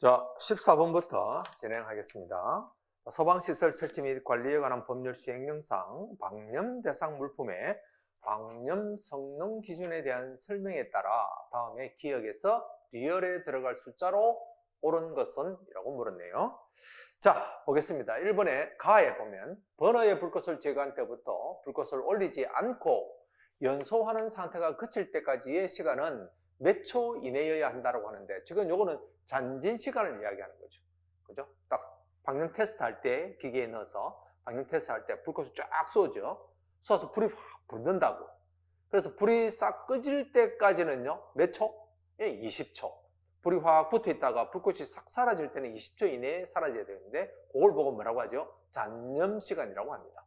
자, 14번부터 진행하겠습니다. 소방시설 설치 및 관리에 관한 법률 시행령상 방염 대상 물품의 방염 성능 기준에 대한 설명에 따라 다음에 기억에서 리얼에 들어갈 숫자로 옳은 것은? 이라고 물었네요. 자, 보겠습니다. 1번에 가에 보면 버너에 불꽃을 제거한 때부터 불꽃을 올리지 않고 연소하는 상태가 그칠 때까지의 시간은 몇 초 이내여야 한다고 하는데, 지금 요거는 잔진 시간을 이야기하는 거죠. 그죠? 딱 방향 테스트 할 때 기계에 넣어서 방향 테스트 할 때 불꽃이 쫙 쏘죠. 쏘아서 불이 확 붙는다고. 그래서 불이 싹 꺼질 때까지는요, 몇 초? 예, 20초. 불이 확 붙어 있다가 불꽃이 싹 사라질 때는 20초 이내에 사라져야 되는데, 그걸 보고 뭐라고 하죠? 잔염 시간이라고 합니다.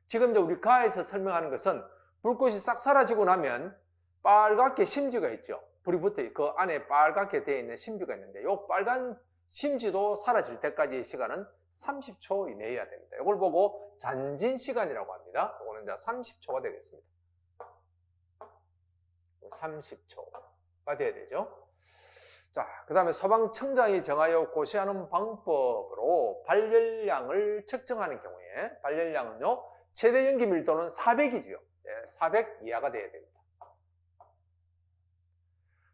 지금 이제 우리 가에서 설명하는 것은 불꽃이 싹 사라지고 나면 빨갛게 심지가 있죠. 불이 붙어 그 안에 빨갛게 되어 있는 심지가 있는데, 이 빨간 심지도 사라질 때까지의 시간은 30초 이내여야 됩니다. 이걸 보고 잔진 시간이라고 합니다. 이거는 이제 30초가 되겠습니다. 30초가 돼야 되죠. 자, 그 다음에 소방청장이 정하여 고시하는 방법으로 발열량을 측정하는 경우에, 발열량은요, 최대 연기 밀도는 400이지요. 400 이하가 돼야 됩니다.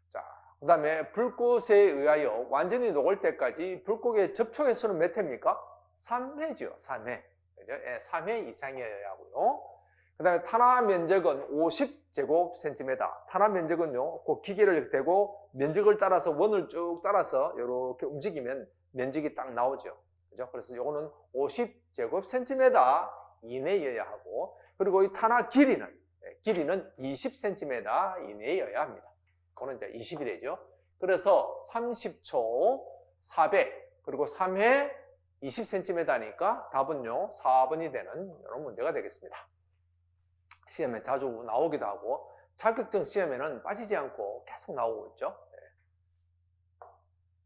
자, 그 다음에 불꽃에 의하여 완전히 녹을 때까지 불꽃의 접촉 횟수는 몇 회입니까? 3회죠. 3회. 그죠? 3회 이상이어야 하고요. 그 다음에 탄화 면적은 50제곱센티미터. 탄화 면적은요, 그 기계를 대고 면적을 따라서 원을 쭉 따라서 이렇게 움직이면 면적이 딱 나오죠. 그죠? 그래서 이거는 50제곱센티미터 이내여야 하고, 그리고 이 탄화 길이는 20cm 이내여야 합니다. 그거는 이제 20이 되죠. 그래서 30초 400, 그리고 3회 20cm니까 답은요, 4번이 되는 이런 문제가 되겠습니다. 시험에 자주 나오기도 하고, 자격증 시험에는 빠지지 않고 계속 나오고 있죠.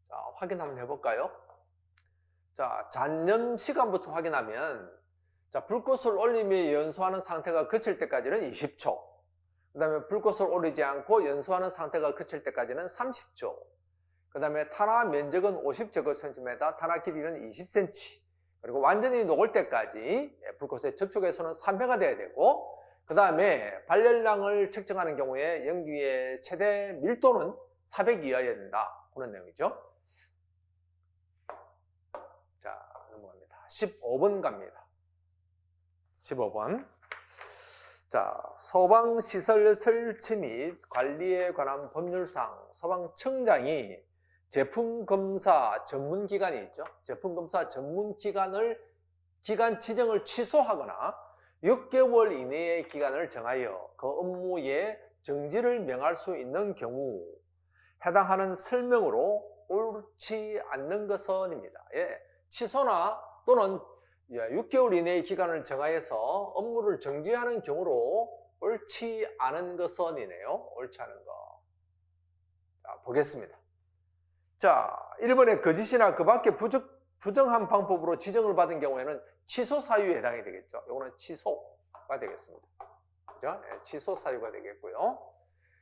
자, 확인 한번 해볼까요? 자, 잔염 시간부터 확인하면, 자, 불꽃을 올리며 연소하는 상태가 그칠 때까지는 20초. 그 다음에 불꽃을 올리지 않고 연소하는 상태가 그칠 때까지는 30초. 그 다음에 탄화 면적은 50제곱센티미터, 탄화 길이는 20cm. 그리고 완전히 녹을 때까지 불꽃의 접촉에서는 3회가 돼야 되고, 그 다음에 발열량을 측정하는 경우에 연기의 최대 밀도는 400 이하여야 된다. 그런 내용이죠. 자, 넘어갑니다. 15번 갑니다. 15번. 자, 소방시설 설치 및 관리에 관한 법률상 소방청장이 제품검사 전문기관이 있죠. 제품검사 기간 지정을 취소하거나 6개월 이내의 기간을 정하여 그 업무에 정지를 명할 수 있는 경우 해당하는 설명으로 옳지 않는 것은입니다. 취소나 또는 6개월 이내의 기간을 정하여서 업무를 정지하는 경우로 옳지 않은 것은이네요. 옳지 않은 거. 자, 보겠습니다. 자, 1번에 거짓이나 그 밖에 부정한 방법으로 지정을 받은 경우에는 취소 사유에 해당이 되겠죠. 이거는 취소가 되겠습니다. 그죠? 취소 사유가 되겠고요.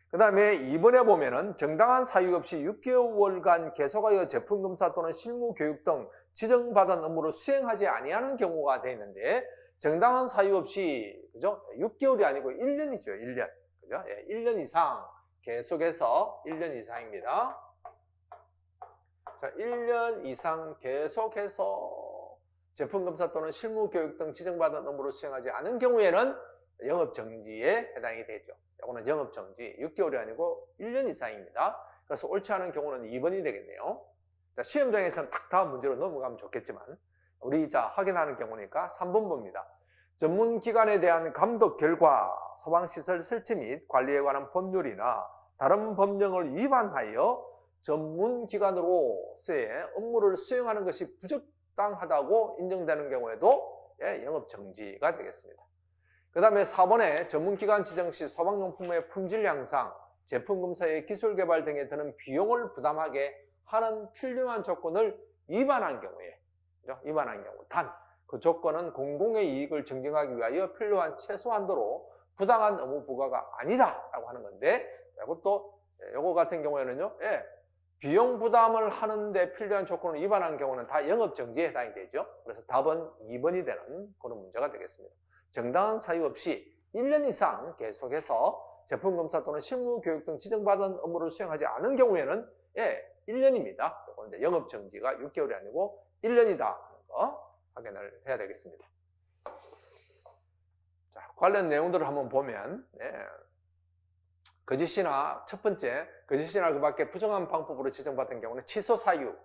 그 다음에 2번에 보면은 정당한 사유 없이 6개월간 계속하여 제품검사 또는 실무교육 등 지정받은 업무를 수행하지 아니하는 경우가 되어 있는데, 정당한 사유 없이, 그죠? 6개월이 아니고 1년이죠. 1년. 그죠? 1년 이상 계속해서 1년 이상입니다. 자, 1년 이상 계속해서 제품검사 또는 실무교육 등 지정받은 업무를 수행하지 않은 경우에는 영업정지에 해당이 되죠. 이거는 영업정지 6개월이 아니고 1년 이상입니다. 그래서 옳지 않은 경우는 2번이 되겠네요. 자, 시험장에서는 딱 다음 문제로 넘어가면 좋겠지만, 우리 자 확인하는 경우니까 3번 봅니다. 전문기관에 대한 감독 결과 소방시설 설치 및 관리에 관한 법률이나 다른 법령을 위반하여 전문기관으로서의 업무를 수행하는 것이 부적당하다고 인정되는 경우에도 영업정지가 되겠습니다. 그 다음에 4번에 전문기관 지정 시 소방용품의 품질 향상, 제품검사의 기술개발 등에 드는 비용을 부담하게 하는 필요한 조건을 위반한 경우에, 위반한 경우, 단 그 조건은 공공의 이익을 증진하기 위하여 필요한 최소한도로 부당한 업무 부과가 아니다 라고 하는 건데, 이것도 요거 같은 경우에는요, 비용 부담을 하는데 필요한 조건을 위반한 경우는 다 영업정지에 해당이 되죠. 그래서 답은 2번이 되는 그런 문제가 되겠습니다. 정당한 사유 없이 1년 이상 계속해서 제품검사 또는 실무교육 등 지정받은 업무를 수행하지 않은 경우에는 1년입니다. 이제 영업정지가 6개월이 아니고 1년이다 하는 거 확인을 해야 되겠습니다. 자, 관련 내용들을 한번 보면 거짓이나 첫 번째 거짓이나 그 밖에 부정한 방법으로 지정받은 경우는 취소 사유,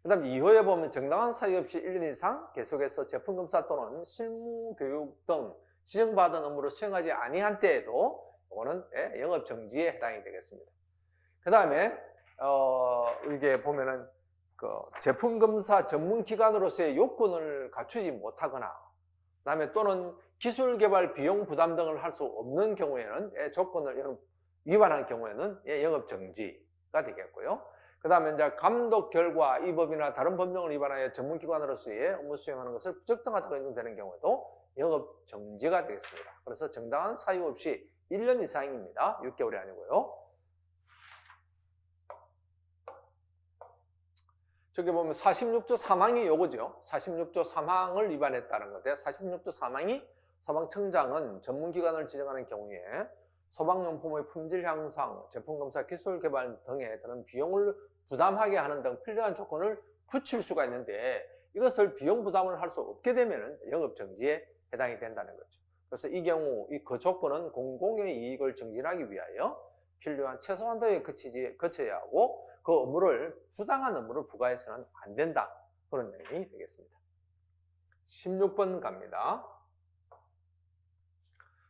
그 다음에 이후에 보면 정당한 사유 없이 1년 이상 계속해서 제품검사 또는 실무교육 등 지정받은 업무를 수행하지 아니한 때에도 이거는 영업정지에 해당이 되겠습니다. 그 다음에 이게 보면은 그 제품검사 전문기관으로서의 요건을 갖추지 못하거나 그 다음에 또는 기술개발 비용 부담 등을 할 수 없는 경우에는 조건을 위반한 경우에는 영업정지가 되겠고요. 그 다음에 이제 감독 결과 이 법이나 다른 법령을 위반하여 전문기관으로서의 업무 수행하는 것을 부적당하다고 인정되는 경우에도 영업정지가 되겠습니다. 그래서 정당한 사유 없이 1년 이상입니다. 6개월이 아니고요. 저기 보면 46조 3항이 요거죠. 46조 3항을 위반했다는 건데 46조 3항이 소방청장은 전문기관을 지정하는 경우에 소방용품의 품질 향상, 제품검사 기술 개발 등에 드는 비용을 부담하게 하는 등 필요한 조건을 갖출 수가 있는데 이것을 비용 부담을 할 수 없게 되면 영업정지에 해당이 된다는 거죠. 그래서 이 경우 그 조건은 공공의 이익을 증진하기 위하여 필요한 최소한 도에 거쳐야 하고 그 업무를 부당한 업무를 부과해서는 안 된다. 그런 내용이 되겠습니다. 16번 갑니다.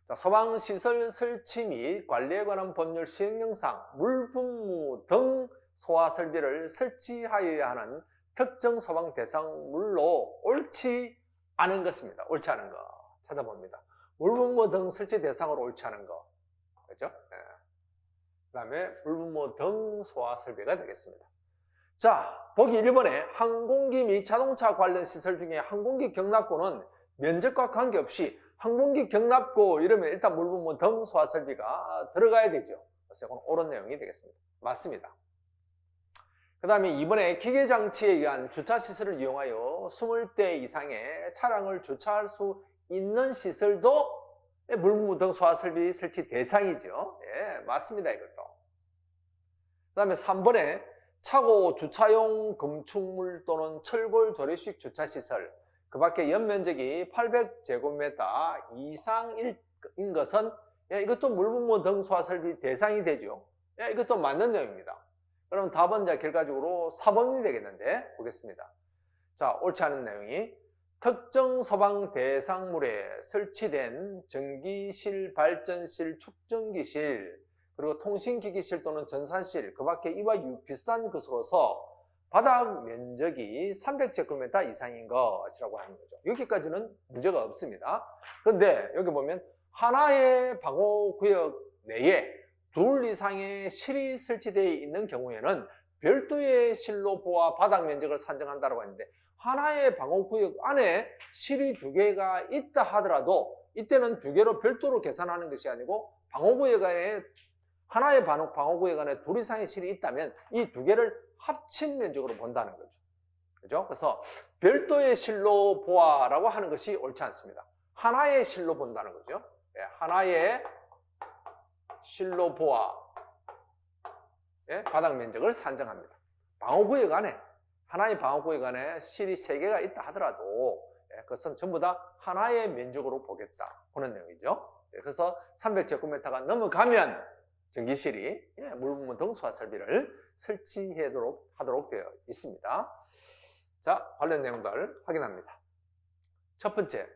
자, 소방시설 설치 및 관리에 관한 법률 시행령상 물분무 등 소화 설비를 설치하여야 하는 특정 소방 대상물로 옳지 않은 것입니다. 옳지 않은 거 찾아봅니다. 물분무 등 설치 대상으로 옳지 않은 거, 그렇죠? 그 다음에 물분무 등 소화 설비가 되겠습니다. 자, 보기 1번에 항공기 및 자동차 관련 시설 중에 항공기 경납고는 면적과 관계없이 항공기 경납고 이러면 일단 물분무 등 소화 설비가 들어가야 되죠. 그래서 이건 옳은 내용이 되겠습니다. 맞습니다. 그 다음에 2번에 기계장치에 의한 주차시설을 이용하여 20대 이상의 차량을 주차할 수 있는 시설도 물분무 등 소화 설비 설치 대상이죠. 맞습니다. 이것도. 그 다음에 3번에 차고 주차용 건축물 또는 철골 조립식 주차시설 그 밖에 연면적이 800제곱미터 이상인 것은 이것도 물분무 등 소화 설비 대상이 되죠. 이것도 맞는 내용입니다. 그럼 답은 이제 결과적으로 4번이 되겠는데 보겠습니다. 자, 옳지 않은 내용이 특정 소방 대상물에 설치된 전기실, 발전실, 축전기실 그리고 통신기기실 또는 전산실 그 밖에 이와 비슷한 것으로서 바닥 면적이 300제곱미터 이상인 것이라고 하는 거죠. 여기까지는 문제가 없습니다. 그런데 여기 보면 하나의 방호구역 내에 둘 이상의 실이 설치되어 있는 경우에는 별도의 실로 보아 바닥 면적을 산정한다고 하는데 하나의 방호구역 안에 실이 2개가 있다 하더라도 이때는 2개로 별도로 계산하는 것이 아니고 방호구역 안에 하나의 방호구역 안에 둘 이상의 실이 있다면 이 2개를 합친 면적으로 본다는 거죠. 그죠? 그래서 별도의 실로 보아라고 하는 것이 옳지 않습니다. 하나의 실로 본다는 거죠. 하나의 실로 보아 바닥 면적을 산정합니다. 방호구역 안에 하나의 방호구역 안에 실이 3개가 있다 하더라도 그것은 전부 다 하나의 면적으로 보겠다. 그런 내용이죠. 그래서 300제곱미터가 넘어가면 전기실이 물분무 등 소화 설비를 설치하도록 되어 있습니다. 자, 관련 내용들 확인합니다. 첫 번째,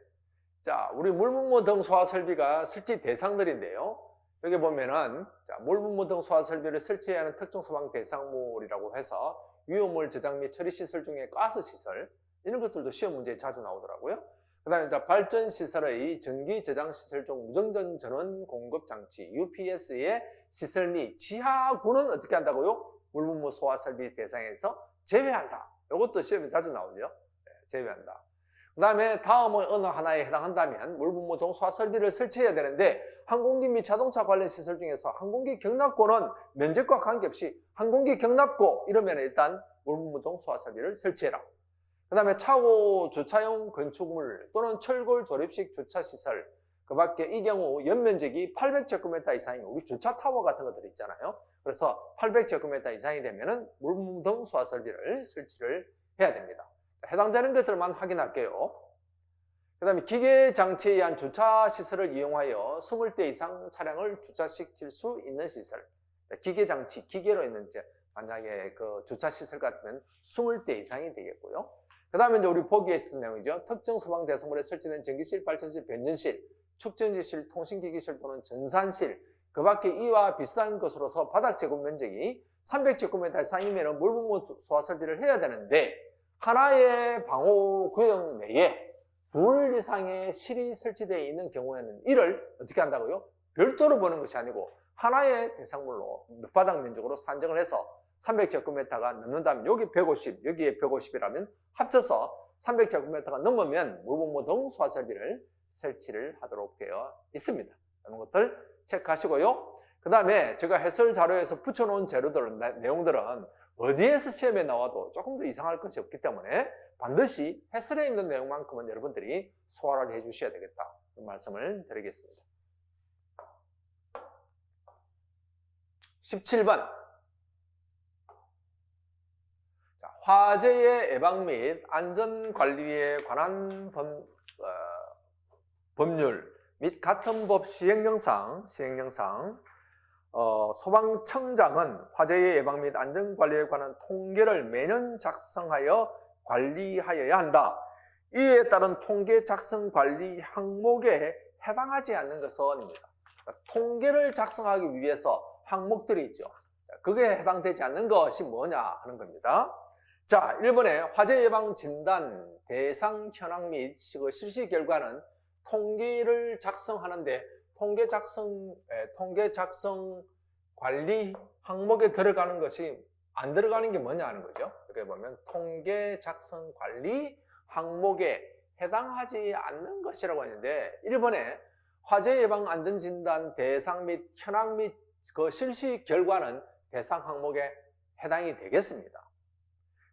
자, 우리 물분무 등 소화 설비가 설치 대상들인데요. 여기 보면은 물분무 등 소화 설비를 설치해야 하는 특정 소방 대상물이라고 해서 위험물 저장 및 처리 시설 중에 가스 시설 이런 것들도 시험 문제에 자주 나오더라고요. 그 다음에 발전 시설의 전기 저장 시설 중 무정전 전원 공급 장치 UPS의 시설 및 지하구는 어떻게 한다고요? 물분무 소화 설비 대상에서 제외한다. 이것도 시험에 자주 나오죠. 제외한다. 그 다음에 다음은 어느 하나에 해당한다면 물분무 동수화 설비를 설치해야 되는데 항공기 및 자동차 관련 시설 중에서 항공기 경납고는 면적과 관계없이 항공기 경납고 이러면 일단 물분무 동수화 설비를 설치해라. 그 다음에 차고 주차용 건축물 또는 철골 조립식 주차시설, 그 밖에 이 경우 연면적이 800제곱미터 이상이면 우리 주차 타워 같은 것들 있잖아요. 그래서 800제곱미터 이상이 되면은 물분무 동수화 설비를 설치를 해야 됩니다. 해당되는 것들만 확인할게요. 그 다음에 기계 장치에 의한 주차 시설을 이용하여 20대 이상 차량을 주차시킬 수 있는 시설. 기계 장치, 기계로 있는 이제 만약에 그 주차 시설 같으면 20대 이상이 되겠고요. 그 다음에 이제 우리 보기에 있었던 내용이죠. 특정 소방 대성물에 설치된 전기실, 발전실, 변전실, 축전지실, 통신기기실 또는 전산실, 그 밖에 이와 비슷한 것으로서 바닥 제곱 면적이 300제곱미터 이상이면 물분무 소화 설비를 해야 되는데 하나의 방호 구역 내에 둘 이상의 실이 설치되어 있는 경우에는 이를 어떻게 한다고요? 별도로 보는 것이 아니고 하나의 대상물로 밑바닥 면적으로 산정을 해서 300제곱미터가 넘는다면 여기 150, 여기에 150이라면 합쳐서 300제곱미터가 넘으면 물분무 동수화 설비를 설치를 하도록 되어 있습니다. 이런 것들 체크하시고요. 그 다음에 제가 해설 자료에서 붙여놓은 재료들, 내용들은 어디에서 시험에 나와도 조금 더 이상할 것이 없기 때문에 반드시 해설에 있는 내용만큼은 여러분들이 소화를 해 주셔야 되겠다. 그 말씀을 드리겠습니다. 17번. 자, 화재의 예방 및 안전관리에 관한 법률 및 같은 법 시행령상 소방청장은 화재의 예방 및 안전관리에 관한 통계를 매년 작성하여 관리하여야 한다. 이에 따른 통계 작성 관리 항목에 해당하지 않는 것은입니다. 통계를 작성하기 위해서 항목들이 있죠. 그게 해당되지 않는 것이 뭐냐 하는 겁니다. 자, 1번에 화재 예방 진단 대상 현황 및 실시 결과는 통계를 작성하는데 통계 작성 관리 항목에 들어가는 것이 안 들어가는 게 뭐냐 하는 거죠. 이렇게 보면 통계 작성 관리 항목에 해당하지 않는 것이라고 하는데 1번에 화재 예방 안전 진단 대상 및 현황 및 그 실시 결과는 대상 항목에 해당이 되겠습니다.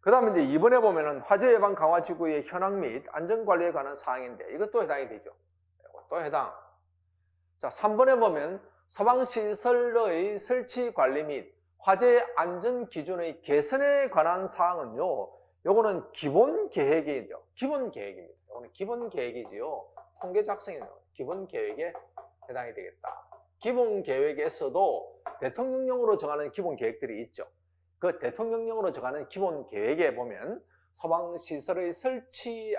그 다음에 이제 2번에 보면은 화재 예방 강화 지구의 현황 및 안전 관리에 관한 사항인데 이것도 해당이 되죠. 이것도 해당. 자, 3번에 보면 소방시설의 설치 관리 및 화재 안전 기준의 개선에 관한 사항은요, 요거는 기본 계획이죠. 기본 계획입니다. 요거는 기본 계획이지요. 통계 작성에는 기본 계획에 해당이 되겠다. 기본 계획에서도 대통령령으로 정하는 기본 계획들이 있죠. 그 대통령령으로 정하는 기본 계획에 보면 소방시설의 설치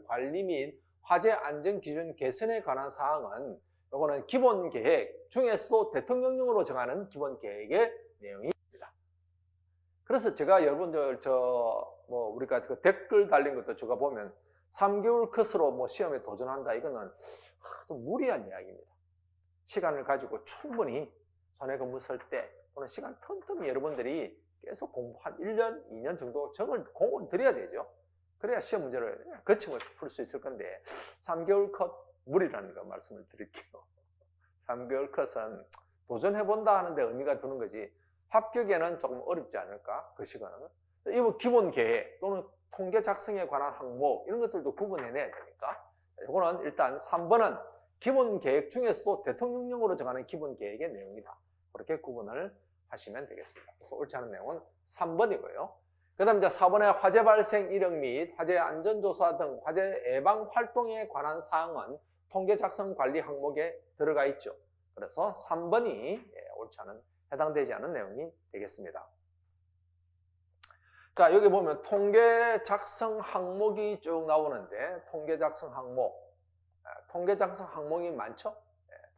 관리 및 화재 안전 기준 개선에 관한 사항은 요거는 기본 계획 중에서도 대통령령으로 정하는 기본 계획의 내용입니다. 그래서 제가 여러분들 우리가 그 댓글 달린 것도 제가 보면 3개월 컷으로 시험에 도전한다 이거는 좀 무리한 이야기입니다. 시간을 가지고 충분히 손해 근무 쓸 때 또는 시간 틈틈이 여러분들이 계속 공부 한 1년, 2년 정도 공을 들여야 되죠. 그래야 시험 문제를 거침을 풀 수 있을 건데 3개월 컷 무리라는 거 말씀을 드릴게요. 3개월 컷은 도전해본다 하는데 의미가 드는 거지 합격에는 조금 어렵지 않을까? 그 시간은. 이거 기본 계획 또는 통계 작성에 관한 항목 이런 것들도 구분해내야 되니까 이거는 일단 3번은 기본 계획 중에서도 대통령령으로 정하는 기본 계획의 내용이다. 그렇게 구분을 하시면 되겠습니다. 그래서 옳지 않은 내용은 3번이고요. 그 다음 이제 4번에 화재 발생 이력 및 화재 안전조사 등 화재 예방 활동에 관한 사항은 통계 작성 관리 항목에 들어가 있죠. 그래서 3번이 옳지 않은, 해당되지 않은 내용이 되겠습니다. 자, 여기 보면 통계 작성 항목이 쭉 나오는데 통계 작성 항목이 많죠?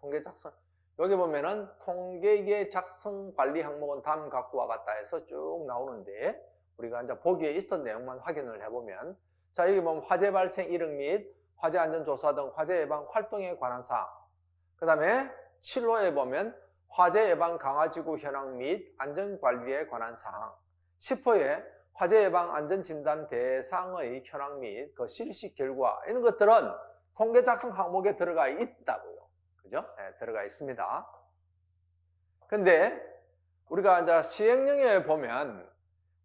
통계 작성. 여기 보면은 통계계 작성 관리 항목은 다음 각과 같다 해서 쭉 나오는데 우리가 이제 보기에 있었던 내용만 확인을 해보면 자, 여기 보면 화재 발생 이력 및 화재 안전 조사 등 화재 예방 활동에 관한 사항. 그 다음에 7호에 보면 화재 예방 강화지구 현황 및 안전 관리에 관한 사항. 10호에 화재 예방 안전 진단 대상의 현황 및 그 실시 결과 이런 것들은 통계 작성 항목에 들어가 있다고요. 그죠? 네, 들어가 있습니다. 근데 우리가 이제 시행령에 보면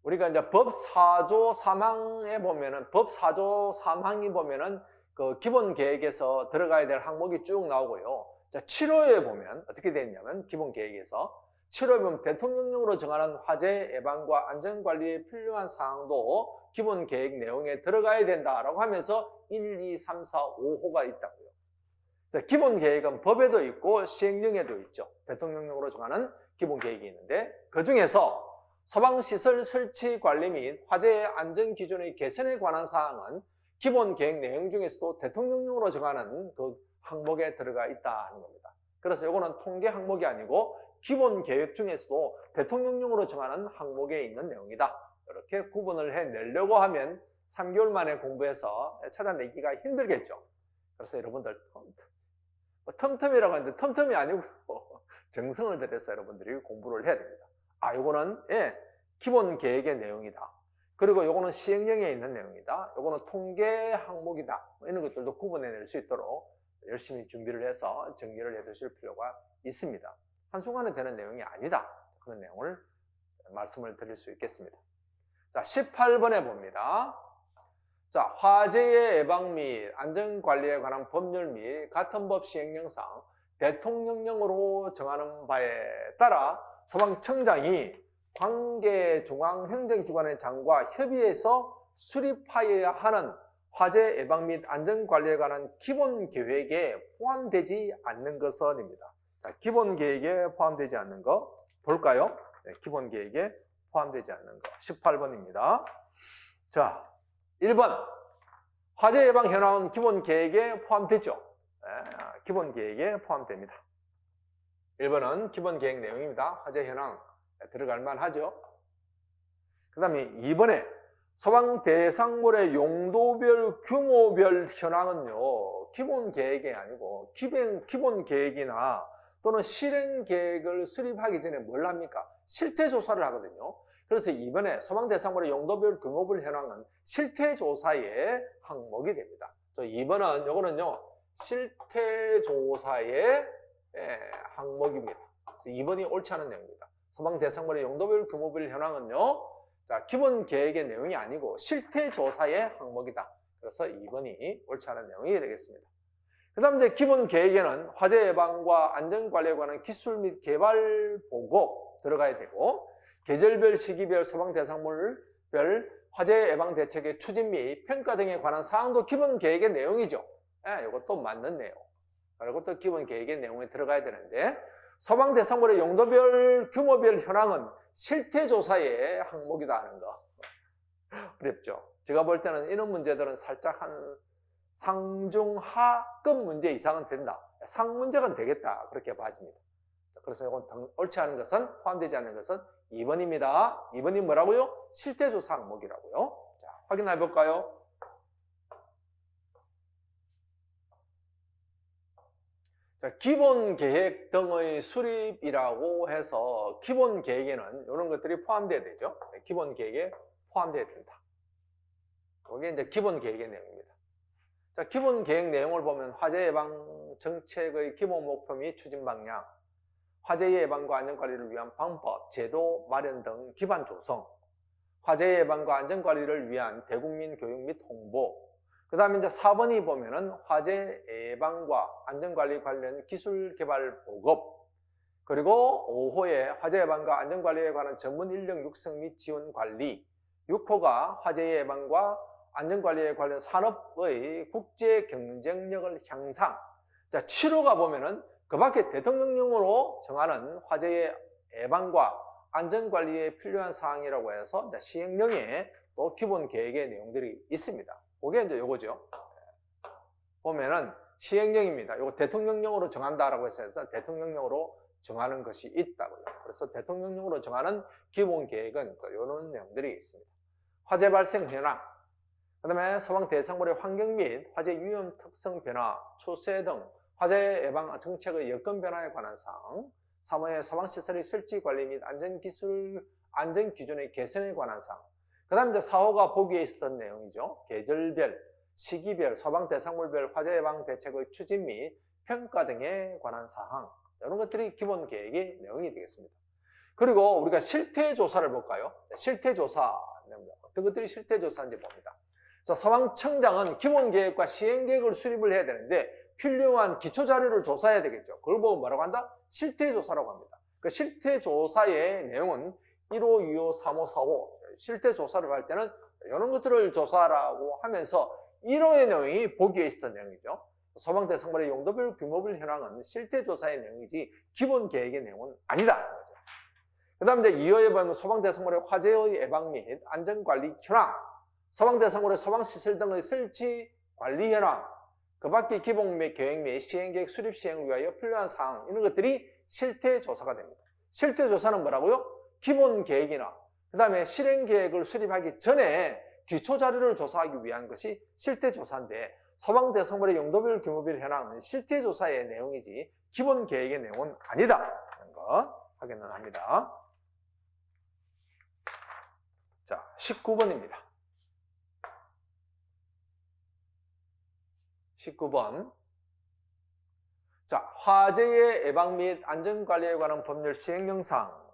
우리가 이제 법 4조 3항에 보면은 법 4조 3항이 보면은 그 기본 계획에서 들어가야 될 항목이 쭉 나오고요. 자, 7호에 보면 어떻게 되어 있냐면 기본 계획에서 7호에 보면 대통령령으로 정하는 화재 예방과 안전 관리에 필요한 사항도 기본 계획 내용에 들어가야 된다라고 하면서 1, 2, 3, 4, 5호가 있다고요. 그래서 기본 계획은 법에도 있고 시행령에도 있죠. 대통령령으로 정하는 기본 계획이 있는데 그 중에서 소방시설 설치 관리 및 화재 안전 기준의 개선에 관한 사항은 기본 계획 내용 중에서도 대통령령으로 정하는 그 항목에 들어가 있다는 겁니다. 그래서 이거는 통계 항목이 아니고 기본 계획 중에서도 대통령령으로 정하는 항목에 있는 내용이다. 이렇게 구분을 해내려고 하면 3개월 만에 공부해서 찾아내기가 힘들겠죠. 그래서 여러분들 텀텀이라고 하는데 텀텀이 아니고 정성을 들여서 여러분들이 공부를 해야 됩니다. 요거는 기본 계획의 내용이다. 그리고 요거는 시행령에 있는 내용이다. 요거는 통계 항목이다. 이런 것들도 구분해낼 수 있도록 열심히 준비를 해서 정리를 해두실 필요가 있습니다. 한순간에 되는 내용이 아니다. 그런 내용을 말씀을 드릴 수 있겠습니다. 자, 18번에 봅니다. 자, 화재의 예방 및 안전관리에 관한 법률 및 같은 법 시행령상 대통령령으로 정하는 바에 따라 소방청장이 관계 중앙행정기관의 장과 협의해서 수립하여야 하는 화재 예방 및 안전관리에 관한 기본 계획에 포함되지 않는 것은입니다. 자, 기본 계획에 포함되지 않는 거 볼까요? 네, 기본 계획에 포함되지 않는 거 18번입니다. 자, 1번 화재 예방 현황은 기본 계획에 포함되죠. 기본 계획에 포함됩니다. 1번은 기본 계획 내용입니다. 화재 현황 들어갈 만하죠. 그 다음에 2번에 소방 대상물의 용도별 규모별 현황은요 기본 계획이 아니고 기본 계획이나 또는 실행 계획을 수립하기 전에 뭘 합니까? 실태 조사를 하거든요. 그래서 이번에 소방 대상물의 용도별 규모별 현황은 실태 조사의 항목이 됩니다. 2번은 요거는요 실태 조사의 항목입니다. 그래서 2번이 옳지 않은 내용입니다. 소방 대상물의 용도별 규모별 현황은요 자, 기본 계획의 내용이 아니고 실태 조사의 항목이다. 그래서 2번이 옳지 않은 내용이 되겠습니다. 그 다음 이제 기본 계획에는 화재 예방과 안전관리에 관한 기술 및 개발 보고 들어가야 되고 계절별 시기별 소방 대상물별 화재 예방 대책의 추진 및 평가 등에 관한 사항도 기본 계획의 내용이죠. 이것도 맞는 내용. 이것도 기본 계획의 내용에 들어가야 되는데 소방 대상물의 용도별 규모별 현황은 실태 조사의 항목이다 하는 거. 어렵죠. 제가 볼 때는 이런 문제들은 살짝 한 상중하급 문제 이상은 된다. 상문제가 되겠다. 그렇게 봐집니다. 그래서 이건 옳지 않은 것은 포함되지 않는 것은 2번입니다. 2번이 뭐라고요? 실태 조사 항목이라고요. 자, 확인해 볼까요? 자, 기본 계획 등의 수립이라고 해서 기본 계획에는 이런 것들이 포함되어야 되죠. 기본 계획에 포함되어야 된다. 이게 이제 기본 계획의 내용입니다. 자, 기본 계획 내용을 보면 화재 예방 정책의 기본 목표 및 추진 방향, 화재 예방과 안전관리를 위한 방법, 제도 마련 등 기반 조성, 화재 예방과 안전관리를 위한 대국민 교육 및 홍보, 그 다음에 이제 4번이 보면은 화재 예방과 안전관리 관련 기술 개발 보급, 그리고 5호에 화재 예방과 안전관리에 관한 전문 인력 육성 및 지원 관리, 6호가 화재 예방과 안전관리에 관련 산업의 국제 경쟁력을 향상. 자, 7호가 보면은 그 밖에 대통령령으로 정하는 화재 예방과 안전관리에 필요한 사항이라고 해서 시행령에 또 기본 계획의 내용들이 있습니다. 그게 이제 요거죠. 보면은 시행령입니다. 요거 대통령령으로 정한다라고 해서 대통령령으로 정하는 것이 있다고요. 그래서 대통령령으로 정하는 기본 계획은 이런 내용들이 있습니다. 화재 발생 현황, 그 다음에 소방 대상물의 환경 및 화재 위험 특성 변화, 추세 등 화재 예방 정책의 여건 변화에 관한 사항, 3호의 소방시설의 설치 관리 및 안전기술, 안전기준의 개선에 관한 사항, 그 다음에 이제 4호가 보기에 있었던 내용이죠. 계절별, 시기별, 소방 대상물별 화재 예방 대책의 추진 및 평가 등에 관한 사항, 이런 것들이 기본 계획의 내용이 되겠습니다. 그리고 우리가 실태조사를 볼까요? 실태조사, 어떤 것들이 실태조사인지 봅니다. 자, 소방청장은 기본 계획과 시행 계획을 수립을 해야 되는데 필요한 기초 자료를 조사해야 되겠죠. 그걸 보고 뭐라고 한다? 실태조사라고 합니다. 그 실태조사의 내용은 1호, 2호, 3호, 4호 실태조사를 할 때는 이런 것들을 조사라고 하면서 1호의 내용이 보기에 있었던 내용이죠. 소방대상물의 용도별, 규모별 현황은 실태조사의 내용이지 기본 계획의 내용은 아니다. 그 다음에 이제 2호에 보면 소방대상물의 화재의 예방 및 안전관리 현황, 소방대상물의 소방시설 등의 설치 관리 현황, 그 밖에 기본 및 계획 및 시행계획 수립 시행을 위하여 필요한 사항, 이런 것들이 실태조사가 됩니다. 실태조사는 뭐라고요? 기본 계획이나 그 다음에 실행계획을 수립하기 전에 기초자료를 조사하기 위한 것이 실태조사인데 소방대상물의 용도별, 규모별 현황은 실태조사의 내용이지 기본 계획의 내용은 아니다 하는 거 확인을 합니다. 자, 19번입니다. 19번. 자, 화재의 예방 및 안전관리에 관한 법률 시행령상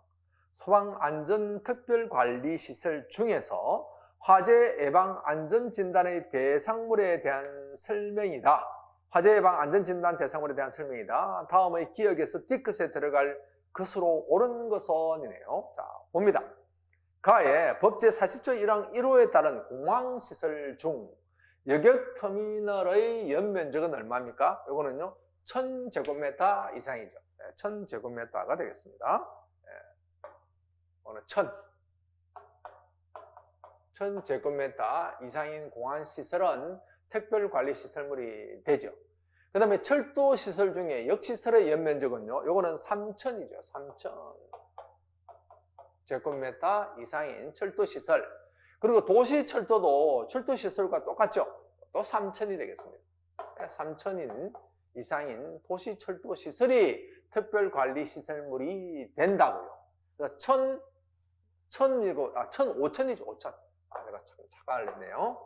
소방안전특별관리시설 중에서 화재 예방 안전진단의 대상물에 대한 설명이다. 화재 예방 안전진단 대상물에 대한 설명이다. 다음의 기억에서 D컷에 들어갈 것으로 옳은 것은이네요. 자, 봅니다. 가에 법제 40조 1항 1호에 따른 공항시설 중 여객터미널의 연면적은 얼마입니까? 이거는요 1000제곱미터 이상이죠. 1000제곱미터가 되겠습니다. 오늘 1000제곱미터 이상인 공항시설은 특별관리시설물이 되죠. 그 다음에 철도시설 중에 역시설의 연면적은요 요거는 3000이죠. 3000제곱미터 이상인 철도시설. 그리고 도시철도도 철도시설과 똑같죠. 또 3000이 되겠습니다. 3000인 이상인 도시철도시설이 특별관리시설물이 된다고요. 15,000이죠. 5,000. 내가 참 착각했네요.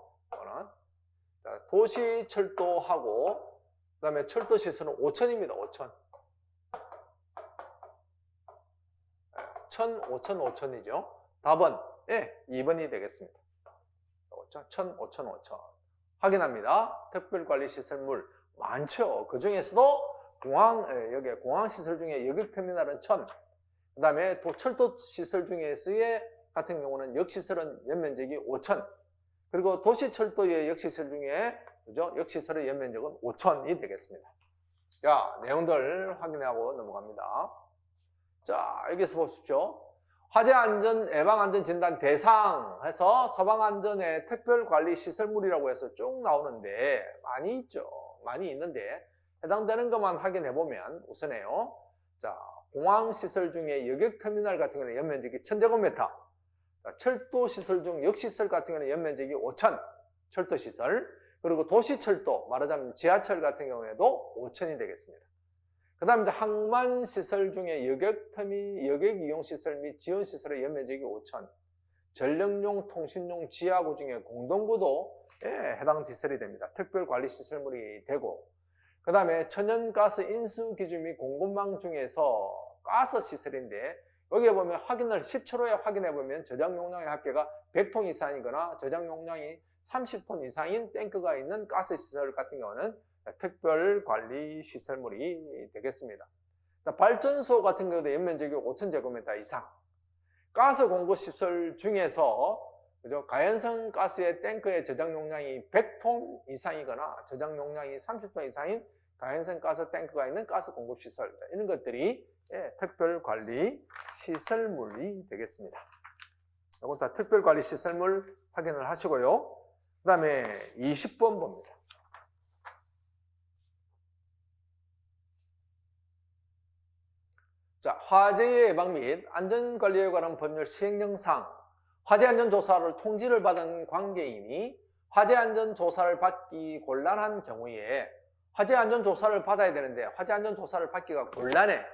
도시철도하고 그 다음에 철도시설은 5,000입니다. 5,000. 1,000, 5,000이죠. 답은 2번이 되겠습니다. 5,000, 5,000. 확인합니다. 특별관리시설물 많죠. 그 중에서도 여기 공항시설 중에 여객터미널은 1000. 그 다음에 철도시설 중에서의 같은 경우는 역시설은 연면적이 5000. 그리고 도시철도의 역시설 중에 그죠? 역시설의 연면적은 5000이 되겠습니다. 자, 내용들 확인하고 넘어갑니다. 자, 여기서 보십시오. 화재안전, 예방안전진단 대상 해서 소방안전의 특별관리시설물이라고 해서 쭉 나오는데 많이 있죠. 많이 있는데 해당되는 것만 확인해보면 우선에요. 자, 공항시설 중에 여객터미널 같은 경우는 연면적이 1000제곱미터, 철도시설 중 역시설 같은 경우는 연면적이 5000, 철도시설. 그리고 도시철도, 말하자면 지하철 같은 경우에도 5000이 되겠습니다. 그 다음 이제 항만시설 중에 여객이용시설 및 지원시설의 연면적이 5000, 전력용, 통신용, 지하구 중에 공동구도 해당 시설이 됩니다. 특별관리시설물이 되고, 그 다음에 천연가스 인수기준 및 공급망 중에서 가스시설인데 여기에 보면 10초로에 확인해보면 저장용량의 합계가 100톤 이상이거나 저장용량이 30톤 이상인 탱크가 있는 가스시설 같은 경우는 특별관리시설물이 되겠습니다. 발전소 같은 경우도 연면적이 5000제곱미터 이상. 가스 공급시설 중에서 그죠? 가연성 가스의 탱크의 저장용량이 100톤 이상이거나 저장용량이 30톤 이상인 가연성 가스 탱크가 있는 가스 공급시설. 이런 것들이 특별관리시설물이 되겠습니다. 이것 다 특별관리시설물 확인을 하시고요. 그 다음에 20번 봅니다. 자, 화재의 예방 및 안전관리에 관한 법률 시행령상 화재안전조사를 통지를 받은 관계인이 화재안전조사를 받기 곤란한 경우에 화재안전조사를 받아야 되는데 화재안전조사를 받기가 곤란해.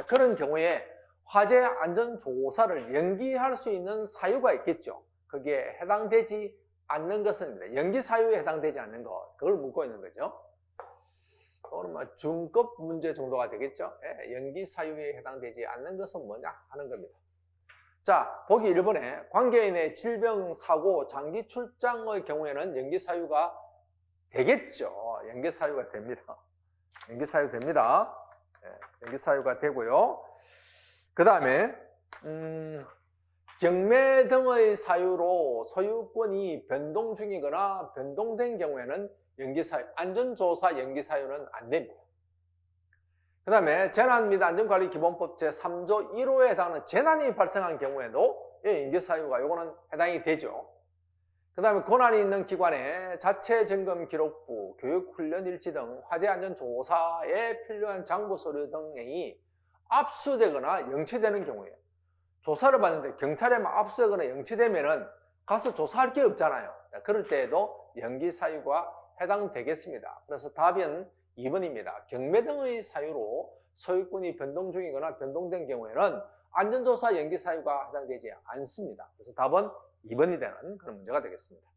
그런 경우에 화재안전조사를 연기할 수 있는 사유가 있겠죠. 거기에 해당되지 않는 것은 연기 사유에 해당되지 않는 것, 그걸 묻고 있는 거죠. 그러면 중급 문제 정도가 되겠죠. 예, 연기 사유에 해당되지 않는 것은 뭐냐 하는 겁니다. 자, 보기 1번에 관계인의 질병, 사고, 장기 출장의 경우에는 연기 사유가 되겠죠. 연기 사유가 됩니다. 연기 사유 됩니다. 예, 연기 사유가 되고요. 그 다음에 경매 등의 사유로 소유권이 변동 중이거나 변동된 경우에는 연기사유, 안전조사 연기사유는 안 됩니다. 그 다음에 재난 및 안전관리기본법 제3조 1호에 해당하는 재난이 발생한 경우에도 연기사유가 요거는 해당이 되죠. 그 다음에 권한이 있는 기관의 자체점검기록부, 교육훈련일지 등 화재안전조사에 필요한 장부서류 등이 압수되거나 영치되는 경우에 조사를 받는데 경찰에만 압수되거나 영치되면은 가서 조사할 게 없잖아요. 그럴 때에도 연기사유가 해당되겠습니다. 그래서 답은 2번입니다. 경매 등의 사유로 소유권이 변동 중이거나 변동된 경우에는 안전조사 연기사유가 해당되지 않습니다. 그래서 답은 2번이 되는 그런 문제가 되겠습니다.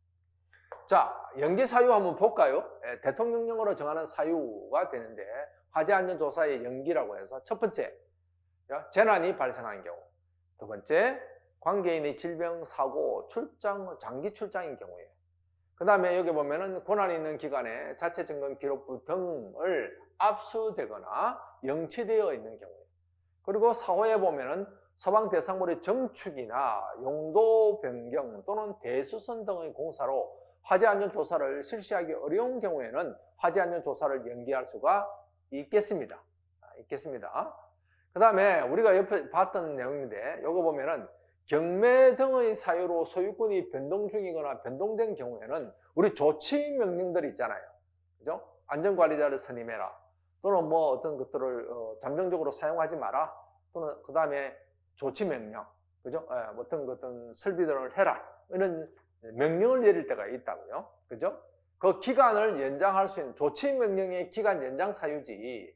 자, 연기사유 한번 볼까요? 대통령령으로 정하는 사유가 되는데 화재안전조사의 연기라고 해서 첫 번째, 재난이 발생한 경우, 두 번째, 관계인의 질병, 사고, 출장, 장기 출장인 경우에, 그 다음에 여기 보면은 권한이 있는 기관의 자체점검 기록부 등을 압수되거나 영치되어 있는 경우에, 그리고 4호에 보면은 서방 대상물의 정축이나 용도 변경 또는 대수선 등의 공사로 화재안전조사를 실시하기 어려운 경우에는 화재안전조사를 연기할 수가 있겠습니다. 그 다음에 우리가 옆에 봤던 내용인데, 요거 보면은 경매 등의 사유로 소유권이 변동 중이거나 변동된 경우에는 우리 조치 명령들 있잖아요. 그죠? 안전관리자를 선임해라. 또는 뭐 어떤 것들을 잠정적으로 사용하지 마라. 또는 그 다음에 조치 명령. 그죠? 어떤 설비들을 해라. 이런 명령을 내릴 때가 있다고요. 그죠? 그 기간을 연장할 수 있는 조치 명령의 기간 연장 사유지,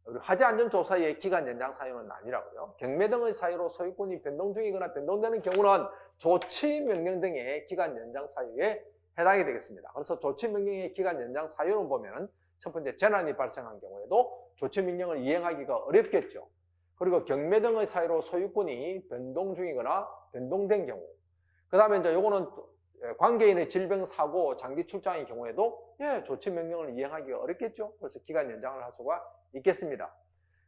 우리 화재안전조사의 기간 연장 사유는 아니라고요. 경매 등의 사유로 소유권이 변동 중이거나 변동되는 경우는 조치명령 등의 기간 연장 사유에 해당이 되겠습니다. 그래서 조치명령의 기간 연장 사유는 보면 첫 번째, 재난이 발생한 경우에도 조치명령을 이행하기가 어렵겠죠. 그리고 경매 등의 사유로 소유권이 변동 중이거나 변동된 경우, 그 다음에 이제 요거는 관계인의 질병, 사고, 장기 출장의 경우에도 조치명령을 이행하기가 어렵겠죠. 그래서 기간 연장을 할 수가 있겠습니다.